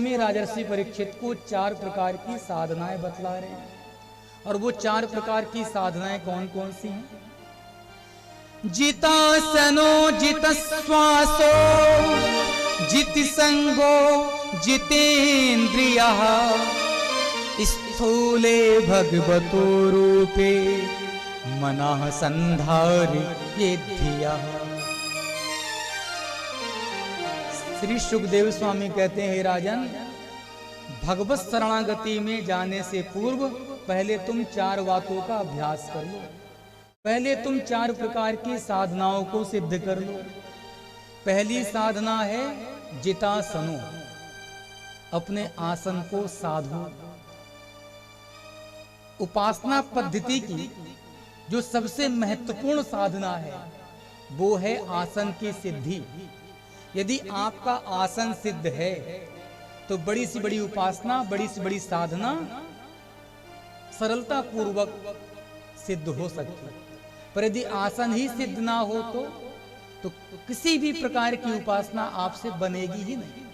गोस्वामी राजर्षि परीक्षित को 4 प्रकार की साधनाएं बतला रहे हैं। और वो 4 प्रकार की साधनाएं कौन कौन सी हैं? जितासनो जित श्वासो जित संगो जितेन्द्रियः स्थूले भगवतो रूपे मनः संधारयेद्धियः। श्री सुखदेव स्वामी कहते हैं, हे राजन, भगवत शरणागति में जाने से पूर्व पहले तुम 4 बातों का अभ्यास कर लो। पहले तुम 4 प्रकार की साधनाओं को सिद्ध कर लो। पहली साधना है जितासनो, अपने आसन को साधो। उपासना पद्धति की जो सबसे महत्वपूर्ण साधना है वो है आसन की सिद्धि। यदि आपका आसन सिद्ध है तो बड़ी से बड़ी उपासना, बड़ी से बड़ी साधना सरलता पूर्वक सिद्ध हो सकती है। पर यदि आसन ही सिद्ध ना हो तो किसी भी प्रकार की उपासना आपसे बनेगी ही नहीं।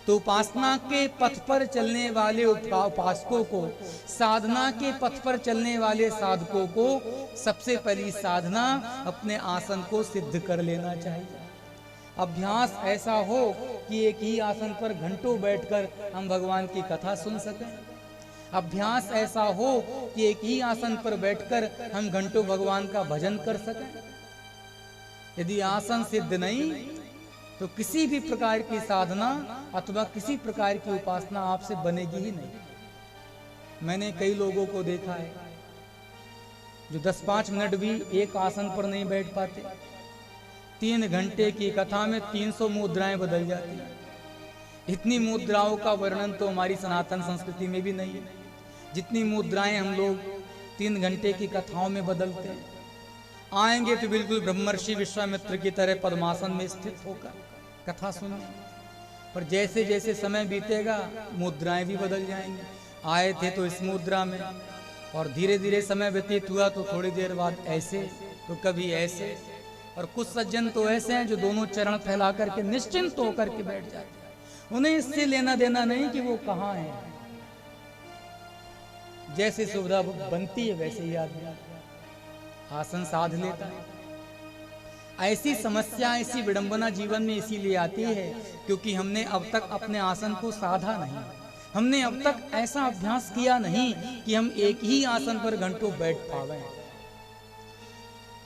तो उपासना के पथ पर चलने वाले उपासकों को, साधना के पथ पर चलने वाले साधकों को सबसे पहली साधना अपने आसन को सिद्ध कर लेना चाहिए। अभ्यास ऐसा हो कि एक ही आसन पर घंटों बैठकर हम भगवान की कथा सुन सकें। अभ्यास ऐसा हो कि एक ही आसन पर बैठकर हम घंटों भगवान का भजन कर सकें। यदि आसन सिद्ध नहीं तो किसी भी प्रकार की साधना अथवा किसी प्रकार की उपासना आपसे बनेगी ही नहीं। मैंने कई लोगों को देखा है जो 10-5 मिनट भी एक आसन पर नहीं बैठ पाते। 3 घंटे की कथा में 300 मुद्राएं बदल जाती हैं। इतनी मुद्राओं का वर्णन तो हमारी सनातन संस्कृति में भी नहीं है जितनी मुद्राएं हम लोग 3 घंटे की कथाओं में बदलते हैं। आएंगे तो बिल्कुल ब्रह्मर्षि विश्वामित्र की तरह पद्मासन में स्थित होकर कथा सुनेंगे, पर जैसे जैसे समय बीतेगा मुद्राएं भी बदल जाएंगी। आए थे तो इस मुद्रा में, और धीरे धीरे समय व्यतीत हुआ तो थोड़ी देर बाद ऐसे, तो कभी ऐसे। और कुछ सज्जन तो ऐसे हैं जो दोनों चरण फैला करके निश्चिंत होकर के बैठ जाते हैं। उन्हें इससे लेना देना नहीं कि वो कहाँ हैं। जैसे सुविधा बनती है वैसे ही आदमी आसन साध लेता है। ऐसी समस्या, ऐसी विडंबना जीवन में इसीलिए आती है क्योंकि हमने अब तक अपने आसन को साधा नहीं। हमने अब तक ऐसा अभ्यास किया नहीं कि हम एक ही आसन पर घंटों बैठ पावे।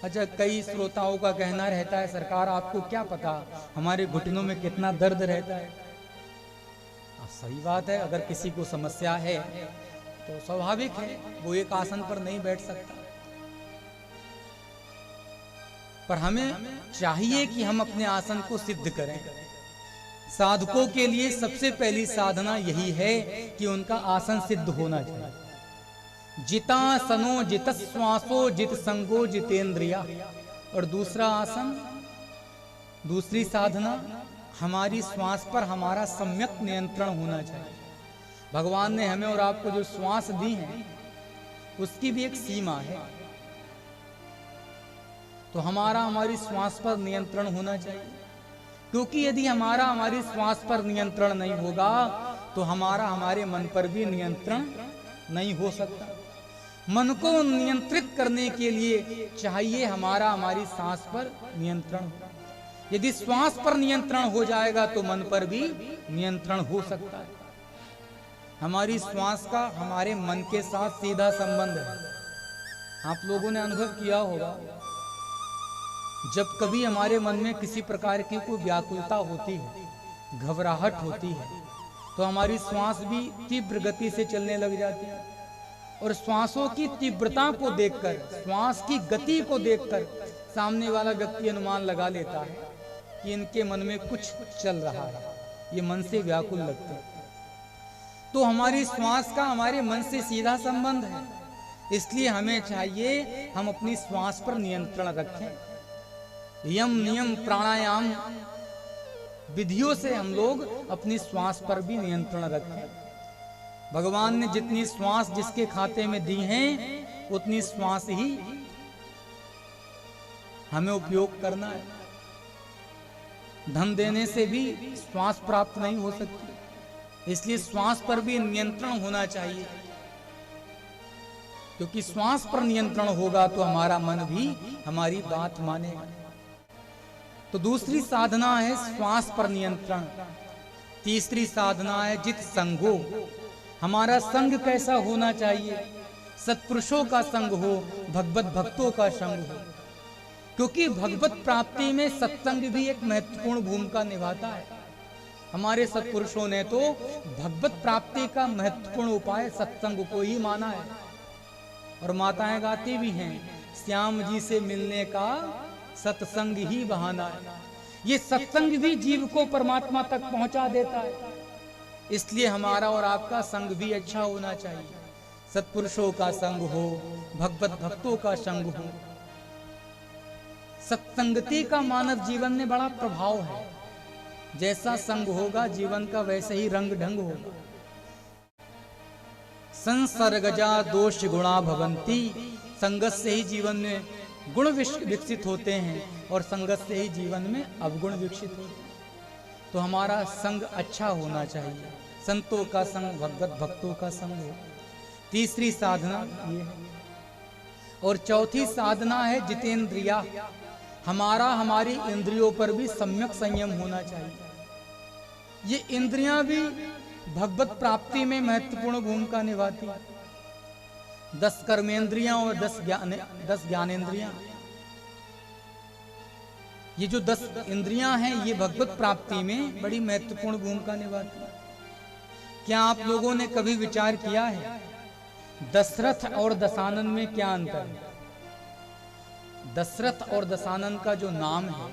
अच्छा, कई श्रोताओं का कहना रहता है, सरकार आपको क्या पता हमारे घुटनों में कितना दर्द रहता है। सही बात है, अगर किसी को समस्या है तो स्वाभाविक है वो एक आसन पर नहीं बैठ सकता। पर हमें चाहिए कि हम अपने आसन को सिद्ध करें। साधकों के लिए सबसे पहली साधना यही है कि उनका आसन सिद्ध होना चाहिए। जितासनो जित श्वासो जित संगो जितेंद्रिया। और दूसरा आसन, दूसरी साधना, हमारी श्वास पर हमारा सम्यक नियंत्रण होना चाहिए। भगवान ने हमें और आपको जो श्वास दी है उसकी भी एक सीमा है, तो हमारी श्वास पर नियंत्रण होना चाहिए। क्योंकि यदि हमारी श्वास पर नियंत्रण नहीं होगा तो हमारे मन पर भी नियंत्रण नहीं हो सकता। मन को नियंत्रित करने के लिए चाहिए हमारी सांस पर नियंत्रण हो। यदि श्वास पर नियंत्रण हो जाएगा तो मन पर भी नियंत्रण हो सकता है। हमारी श्वास का हमारे मन के साथ सीधा संबंध है। आप लोगों ने अनुभव किया होगा, जब कभी हमारे मन में किसी प्रकार की कोई व्याकुलता होती है, घबराहट होती है, तो हमारी श्वास भी तीव्र गति से चलने लग जाती है। और श्वासों की तीव्रता को देखकर, श्वास की गति को देखकर सामने वाला व्यक्ति अनुमान लगा लेता है कि इनके मन में कुछ चल रहा है, ये मन से व्याकुल लगते हैं। तो हमारी श्वास का हमारे मन से सीधा संबंध है। इसलिए हमें चाहिए हम अपनी श्वास पर नियंत्रण रखें। यम नियम प्राणायाम विधियों से हम लोग अपनी श्वास पर भी नियंत्रण रखें। भगवान ने जितनी श्वास जिसके खाते में दी हैं उतनी श्वास ही हमें उपयोग करना है। धन देने से भी श्वास प्राप्त नहीं हो सकती, इसलिए श्वास पर भी नियंत्रण होना चाहिए, क्योंकि श्वास पर नियंत्रण होगा तो हमारा मन भी हमारी बात मानेगा। तो दूसरी साधना है श्वास पर नियंत्रण। तीसरी साधना है जित संगो। हमारा संग कैसा होना चाहिए? सत्पुरुषों का संग हो, भगवत भक्तों का संग हो, क्योंकि भगवत प्राप्ति में सत्संग भी एक महत्वपूर्ण भूमिका निभाता है। हमारे सत्पुरुषों ने तो भगवत प्राप्ति का महत्वपूर्ण उपाय सत्संग को ही माना है। और माताएं गाती भी हैं, श्याम जी से मिलने का सत्संग ही बहाना है। ये सत्संग भी जीव को परमात्मा तक पहुंचा देता है। इसलिए हमारा और आपका संग भी अच्छा होना चाहिए। सत्पुरुषों का संग हो, भगवत भक्तों का संग हो। सत्संगति का मानव जीवन में बड़ा प्रभाव है। जैसा संग होगा जीवन का वैसे ही रंग ढंग होगा। संसर्गजा दोष गुणा भवंती। संगत से ही जीवन में गुण विकसित होते हैं और संगत से ही जीवन में अवगुण विकसित होते हैं। तो हमारा संग अच्छा होना चाहिए। संतों का संग, भगवत भक्तों का संग हो। तीसरी साधना ये है। और चौथी साधना है जितेंद्रिया। हमारा हमारी इंद्रियों पर भी सम्यक संयम होना चाहिए। ये इंद्रियां भी भगवत प्राप्ति में महत्वपूर्ण भूमिका निभाती। 10 कर्मेंद्रियां और 10 ज्ञानेंद्रियां। ये जो 10 इंद्रियां हैं ये भगवत प्राप्ति में बड़ी महत्वपूर्ण भूमिका निभाती है। क्या आप लोगों ने कभी विचार किया है दशरथ और दशानन में क्या अंतर है? दशरथ और दशानन का जो नाम है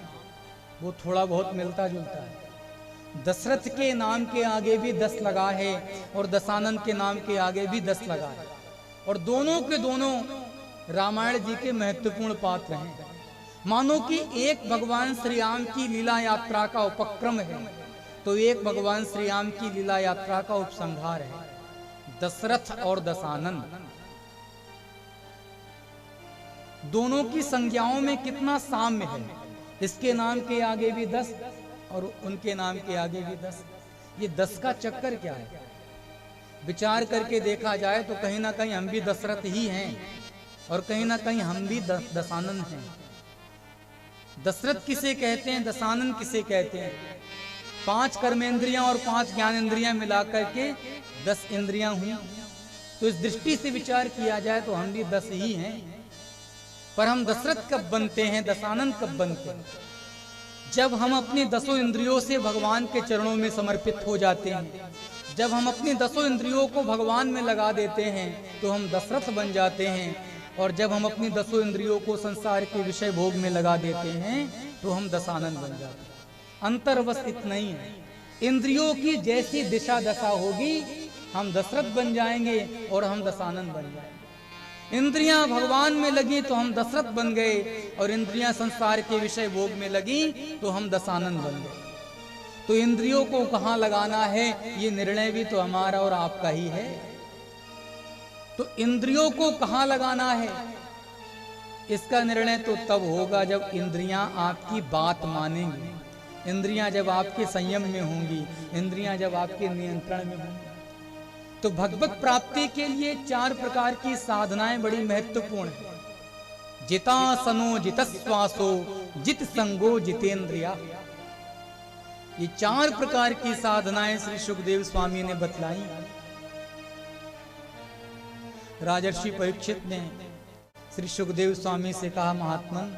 वो थोड़ा बहुत मिलता जुलता है। दशरथ के नाम के आगे भी 10 लगा है और दशानन के नाम के आगे भी 10 लगा है। और दोनों के दोनों रामायण जी के महत्वपूर्ण पात्र हैं। मानो कि एक भगवान श्री राम की लीला यात्रा का उपक्रम है तो एक भगवान श्री राम की लीला यात्रा का उपसंहार है। दशरथ और दशानन दोनों की संज्ञाओं में कितना साम्य है। इसके नाम के आगे भी 10 और उनके नाम के आगे भी 10। ये 10 का चक्कर क्या है? विचार करके देखा जाए तो कहीं ना कहीं हम भी दशरथ ही हैं और कहीं ना कहीं हम भी दशानन हैं। दशरथ किसे कहते हैं, दशानन किसे कहते हैं? 5 कर्मेंद्रियां और 5 ज्ञानेंद्रियां मिलाकर के 10 इंद्रियां हुई। तो इस दृष्टि से विचार किया जाए तो हम भी 10 ही हैं। पर हम दशरथ कब बनते हैं, दशानन कब बनते हैं? जब हम अपनी 10 इंद्रियों से भगवान के चरणों में समर्पित हो जाते हैं। जब हम अपनी 10 इंद्रियों को भगवान में लगा देते हैं तो हम दशरथ बन जाते हैं। और जब हम अपनी 10 इंद्रियों को संसार के विषय भोग में लगा देते हैं तो हम दशानन बन जाते हैं। अंतर बस इतना ही है, इंद्रियों की जैसी दिशा दशा होगी हम दशरथ बन जाएंगे और हम दशानन बन जाएंगे। इंद्रियां भगवान में लगी तो हम दशरथ बन गए और इंद्रियां संसार के विषय भोग में लगी तो हम दशानन बन गए। तो इंद्रियों को कहां लगाना है ये निर्णय भी तो हमारा और आपका ही है। तो इंद्रियों को कहां लगाना है इसका निर्णय तो तब होगा जब इंद्रियां आपकी बात मानेंगी, इंद्रियां जब आपके संयम में होंगी, इंद्रियां जब आपके नियंत्रण में होंगी। तो भगवत प्राप्ति के लिए 4 प्रकार की साधनाएं बड़ी महत्वपूर्ण है। जितासनो जितश्वासो जित संगो जितेंद्रिया। ये 4 प्रकार की साधनाएं श्री सुखदेव स्वामी ने बतलाई। राजर्षि परीक्षित ने श्री सुखदेव स्वामी से कहा, महात्मन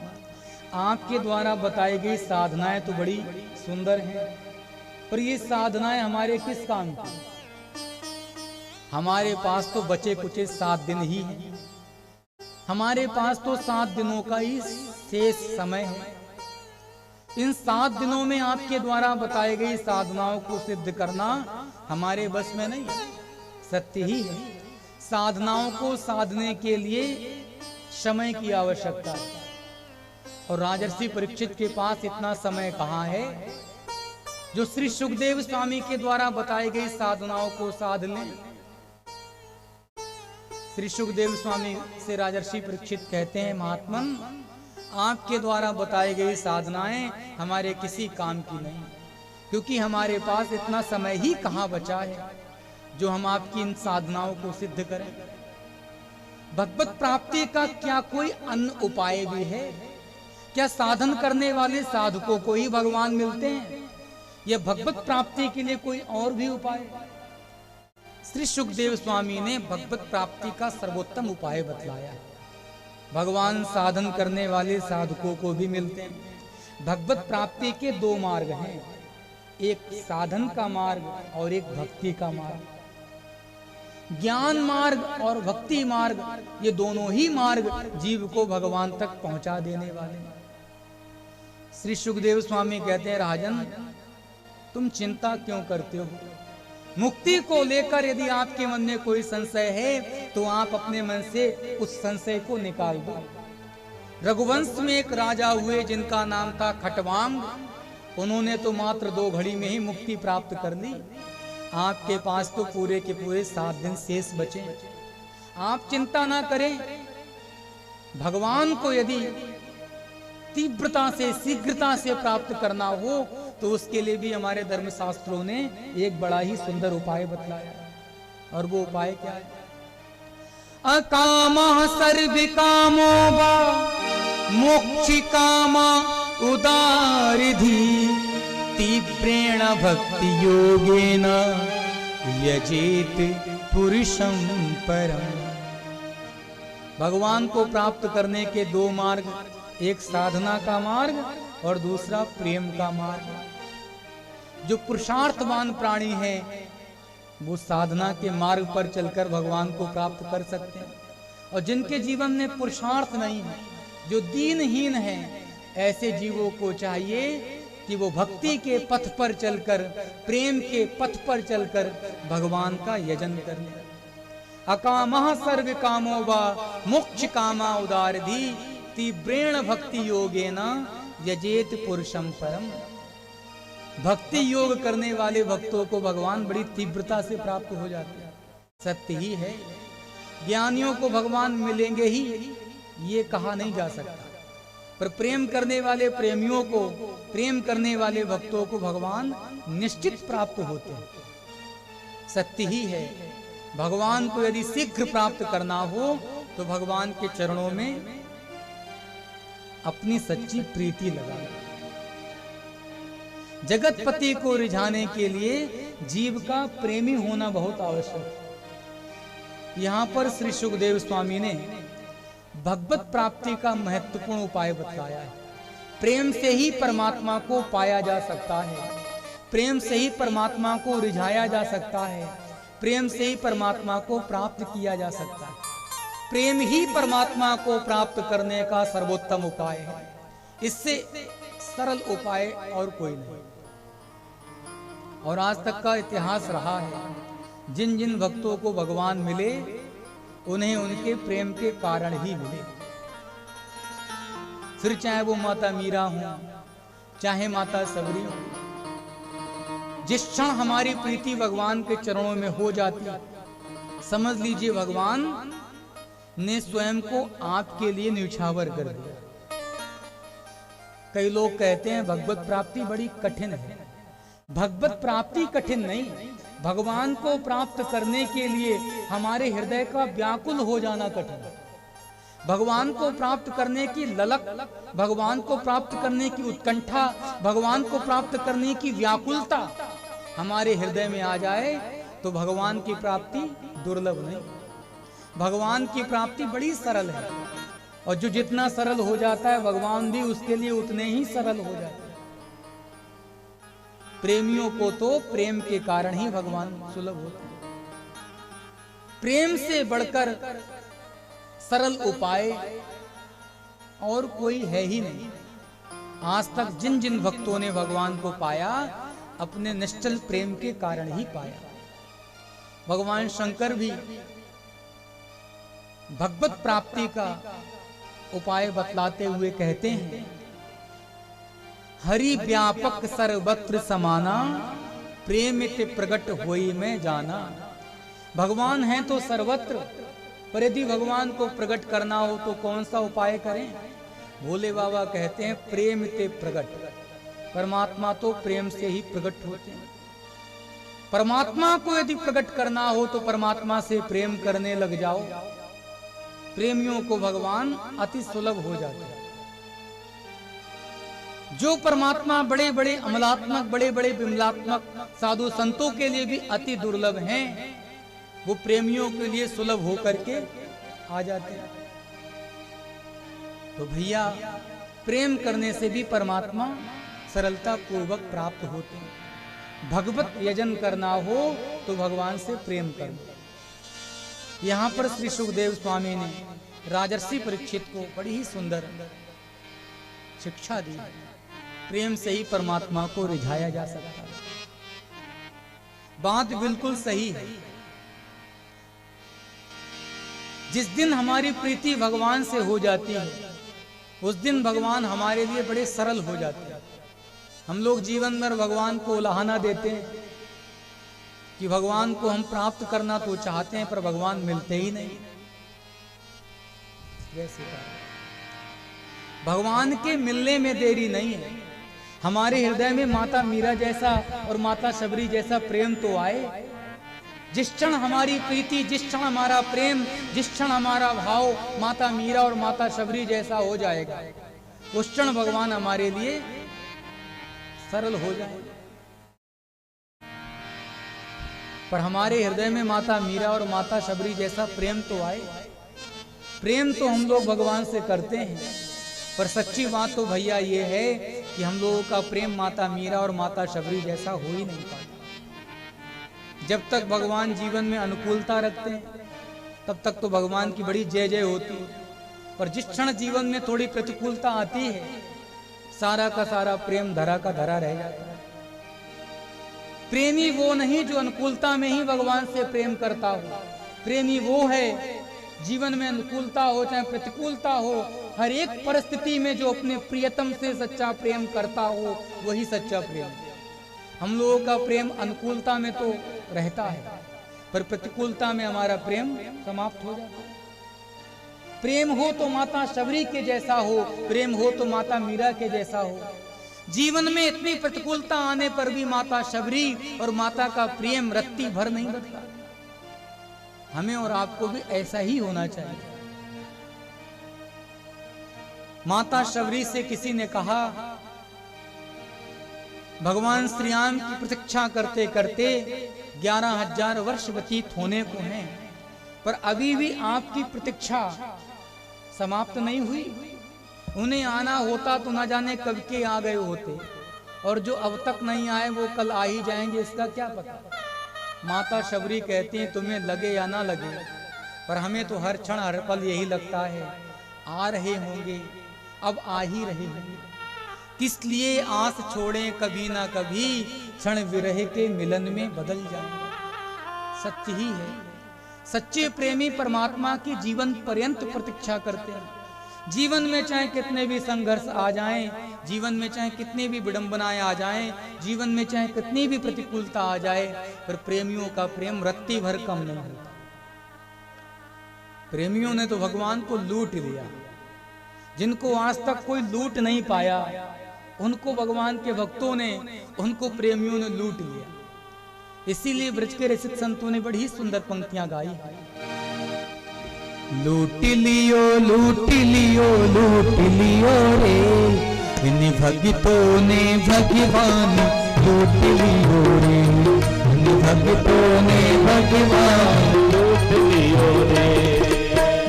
आपके द्वारा बताई गई साधनाएं तो बड़ी सुंदर हैं, पर ये साधनाएं हमारे किस काम की? हमारे पास तो बचे कुचे 7 दिन ही हैं। हमारे पास तो 7 दिनों का ही शेष समय है। इन 7 दिनों में आपके द्वारा बताई गई साधनाओं को सिद्ध करना हमारे बस में नहीं है। सत्य ही है, साधनाओं को साधने के लिए समय की आवश्यकता है और राजर्षि परीक्षित के पास इतना समय कहाँ है जो श्री सुखदेव स्वामी के द्वारा बताई गई साधनाओं को साध लें। श्री सुखदेव स्वामी से राजर्षि परीक्षित कहते हैं, महात्मन आपके द्वारा बताई गई साधनाएं हमारे किसी काम की नहीं। क्योंकि हमारे पास इतना समय ही कहां बचा है जो हम आपकी इन साधनाओं को सिद्ध करें। भगवत प्राप्ति का क्या कोई अन्य उपाय भी है? क्या साधन करने वाले साधकों को ही भगवान मिलते हैं, या भगवत प्राप्ति के लिए कोई और भी उपाय? श्री सुखदेव स्वामी ने भगवत प्राप्ति का सर्वोत्तम उपाय बतलाया है। भगवान साधन करने वाले साधकों को भी मिलते हैं। भगवत प्राप्ति के दो मार्ग हैं, एक साधन का मार्ग और एक भक्ति का मार्ग। ज्ञान मार्ग और भक्ति मार्ग, ये दोनों ही मार्ग जीव को भगवान तक पहुंचा देने वाले हैं। श्री सुखदेव स्वामी कहते हैं, राजन तुम चिंता क्यों करते हो? मुक्ति को लेकर यदि आपके मन में कोई संशय है तो आप अपने मन से उस संशय को निकाल दो। रघुवंश में एक राजा हुए जिनका नाम था खटवांग। उन्होंने तो मात्र 2 घड़ी में ही मुक्ति प्राप्त कर ली। आपके पास तो पूरे के पूरे 7 दिन शेष बचे। आप चिंता ना करें। भगवान को यदि तीव्रता से, शीघ्रता से प्राप्त करना हो तो उसके लिए भी हमारे धर्म शास्त्रों ने एक बड़ा ही सुंदर उपाय बतलाया। और वो उपाय क्या है? अकामः सर्वकामो वा मोक्षिकामा उदारिधि तीव्रेण भक्ति योगेन यजेत पुरुषं परम। भगवान को प्राप्त करने के 2 मार्ग, एक साधना का मार्ग और दूसरा प्रेम का मार्ग। जो पुरुषार्थवान प्राणी है वो साधना के मार्ग पर चलकर भगवान को प्राप्त कर सकते हैं, और जिनके जीवन में पुरुषार्थ नहीं है, जो दीनहीन है, ऐसे जीवों को चाहिए कि वो भक्ति के पथ पर चलकर, प्रेम के पथ पर चलकर भगवान का यजन कर ले। अकामः सर्व कामो वा मोक्ष कामा उदारधि तीव्रेण भक्ति योगेन यजेत पुरुषं परम। भक्ति योग करने वाले भक्तों को भगवान बड़ी तीव्रता से प्राप्त हो जाते हैं। सत्य ही है, ज्ञानियों को भगवान मिलेंगे ही ये कहा नहीं जा सकता, पर प्रेम करने वाले प्रेमियों को, प्रेम करने वाले भक्तों को भगवान निश्चित प्राप्त होते हैं। सत्य ही है, भगवान को यदि शीघ्र प्राप्त करना हो तो भगवान के चरणों में अपनी सच्ची प्रीति लगा। जगतपति को रिझाने के लिए जीव का प्रेमी होना बहुत आवश्यक है। यहां पर श्री सुखदेव स्वामी ने भगवत प्राप्ति का महत्वपूर्ण उपाय बताया है। प्रेम से ही परमात्मा को पाया जा सकता है, प्रेम से ही परमात्मा को रिझाया जा सकता है, प्रेम से ही परमात्मा को प्राप्त किया जा सकता है। प्रेम ही परमात्मा को प्राप्त करने का सर्वोत्तम उपाय है। इससे सरल उपाय और कोई नहीं। और आज तक का इतिहास रहा है, जिन जिन भक्तों को भगवान मिले उन्हें उनके प्रेम के कारण ही मिले। फिर चाहे वो माता मीरा हो, चाहे माता सबरी हो, जिस क्षण हमारी प्रीति भगवान के चरणों में हो जाती, समझ लीजिए भगवान ने स्वयं को आपके लिए न्यौछावर कर दिया। कई लोग कहते हैं भगवत प्राप्ति बड़ी कठिन है। भगवत प्राप्ति कठिन नहीं, भगवान को प्राप्त करने के लिए हमारे हृदय का व्याकुल हो जाना कठिन है। भगवान को प्राप्त करने की ललक, भगवान को प्राप्त करने की उत्कंठा, भगवान को प्राप्त करने की व्याकुलता हमारे हृदय में आ जाए तो भगवान की प्राप्ति दुर्लभ नहीं। भगवान की प्राप्ति बड़ी सरल है, और जो जितना सरल हो जाता है भगवान भी उसके लिए उतने ही सरल हो जाते हैं। प्रेमियों को तो प्रेम के कारण ही भगवान सुलभ होते हैं। प्रेम से बढ़कर सरल उपाय और कोई है ही नहीं। आज तक जिन जिन भक्तों ने भगवान को पाया, अपने निश्चल प्रेम के कारण ही पाया। भगवान शंकर भी भगवत प्राप्ति का उपाय बतलाते हुए कहते हैं, हरि व्यापक सर्वत्र समाना, प्रेमित प्रगट होई में जाना। भगवान है तो सर्वत्र, पर यदि भगवान को प्रकट करना हो तो कौन सा उपाय करें? भोले बाबा कहते हैं प्रेमित प्रगट। परमात्मा तो प्रेम से ही प्रकट होते हैं। परमात्मा को यदि प्रकट करना हो तो परमात्मा से प्रेम करने लग जाओ, प्रेमियों को भगवान अति सुलभ हो जाते हैं। जो परमात्मा बड़े बड़े अमलात्मक, बड़े बड़े विमलात्मक साधु संतों के लिए भी अति दुर्लभ हैं, वो प्रेमियों के लिए सुलभ होकर के आ जाते हैं। तो भैया, प्रेम करने से भी परमात्मा सरलता पूर्वक प्राप्त होते हैं। भगवत यजन करना हो तो भगवान से प्रेम करो। यहां पर श्री सुखदेव स्वामी ने राजर्षि परीक्षित को बड़ी ही सुंदर शिक्षा दी। प्रेम से ही परमात्मा को रिझाया जा सकता है। बात बिल्कुल सही है। जिस दिन हमारी प्रीति भगवान से हो जाती है, उस दिन भगवान हमारे लिए बड़े सरल हो जाते हैं। हम लोग जीवन में भगवान को उलाहना देते हैं कि भगवान को हम प्राप्त करना तो चाहते हैं, पर भगवान मिलते ही नहीं। वैसे भगवान के मिलने में देरी नहीं है। हमारे हृदय में माता मीरा जैसा और माता शबरी जैसा प्रेम तो आए। जिस क्षण हमारी प्रीति, जिस क्षण हमारा प्रेम, जिस क्षण हमारा भाव माता मीरा और माता शबरी जैसा हो जाएगा, उस क्षण भगवान हमारे लिए सरल हो जाए। पर हमारे हृदय में माता मीरा और माता शबरी जैसा प्रेम तो आए। प्रेम तो हम लोग भगवान से करते हैं, पर सच्ची बात तो भैया ये है कि हम लोगों का प्रेम माता मीरा और माता शबरी जैसा हो ही नहीं पाता। जब तक भगवान जीवन में अनुकूलता रखते हैं, तब तक तो भगवान की बड़ी जय जय होती है। पर जिस क्षण जीवन में थोड़ी प्रतिकूलता आती है, सारा का सारा प्रेम धरा का धरा रह जाता है। प्रेमी वो नहीं जो अनुकूलता में ही भगवान से प्रेम करता हो। प्रेमी वो है जीवन में अनुकूलता हो चाहे प्रतिकूलता हो, हर एक परिस्थिति में जो अपने प्रियतम से सच्चा प्रेम करता हो, वही सच्चा प्रेम। हम लोगों का प्रेम अनुकूलता में तो रहता है, पर प्रतिकूलता में हमारा प्रेम समाप्त हो जाता है। प्रेम हो तो माता शबरी के जैसा हो, प्रेम हो तो माता मीरा के जैसा हो। जीवन में इतनी प्रतिकूलता आने पर भी माता शबरी और माता का प्रेम रत्ती भर नहीं बदला। हमें और आपको भी ऐसा ही होना चाहिए। माता शबरी से किसी ने कहा, भगवान श्री राम की प्रतीक्षा करते करते 11,000 वर्ष व्यतीत होने को हैं, पर अभी भी आपकी प्रतीक्षा समाप्त नहीं हुई। उन्हें आना होता तो न जाने कब के आ गए होते, और जो अब तक नहीं आए वो कल आ ही जाएंगे, इसका क्या पता। माता शबरी कहती हैं, तुम्हें लगे या ना लगे, पर हमें तो हर क्षण हर पल यही लगता है, आ रहे होंगे, अब आ ही रहे होंगे। किस लिए आस छोड़ें कभी ना कभी, क्षण विरह के मिलन में बदल जाएंगे। सत्य ही है। सच्चे प्रेमी परमात्मा की जीवन पर्यंत प्रतीक्षा करते हैं। जीवन में चाहे कितने भी संघर्ष आ जाएं, जीवन में चाहे कितनी भी विडंबनाएं आ जाएं, जीवन में चाहे कितनी भी प्रतिकूलता आ जाए, पर प्रेमियों का प्रेम रत्ती भर कम नहीं होता। प्रेमियों ने तो भगवान को लूट लिया। जिनको आज तक कोई लूट नहीं पाया, उनको भगवान के भक्तों ने, उनको प्रेमियों ने लूट लिया। इसीलिए ब्रज के रसिक संतों ने बड़ी सुंदर पंक्तियां गाई। लूट लियो लूट लियो लूट लियो रे, इन भक्तों ने भगवान लूट लियो रे, इन भक्तों ने भगवान लूट लियो रे।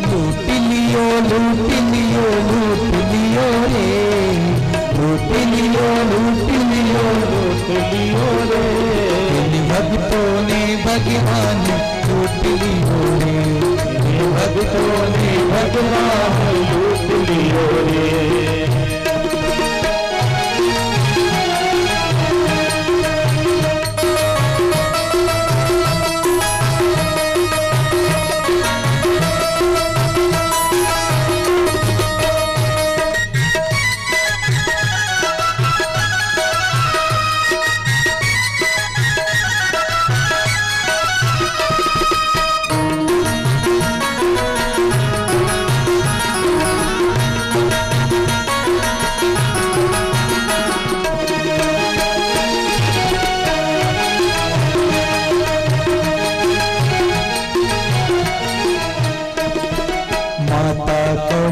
लूट लियो लूट लियो लूट लियो रे, लूट लियो लूट लियो लूट लियो रे, इन भक्तों ने भगवान लूट लियो रे, इन भक्तों ने भगवान लूट लियो रे।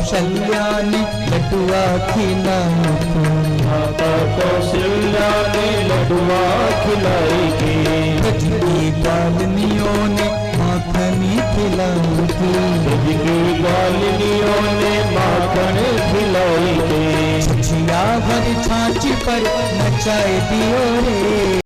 कौशल्या ने लडुआ खिलाएगी, माता कौशल्या ने लडुआ खिलाएगी, ब्रज की ग्वालिनियों ने माखनी खिलाएगी, ब्रज की ग्वालिनियों ने माखन खिलाएगी, छछिया भर छाछ पर नचाए दियो रे।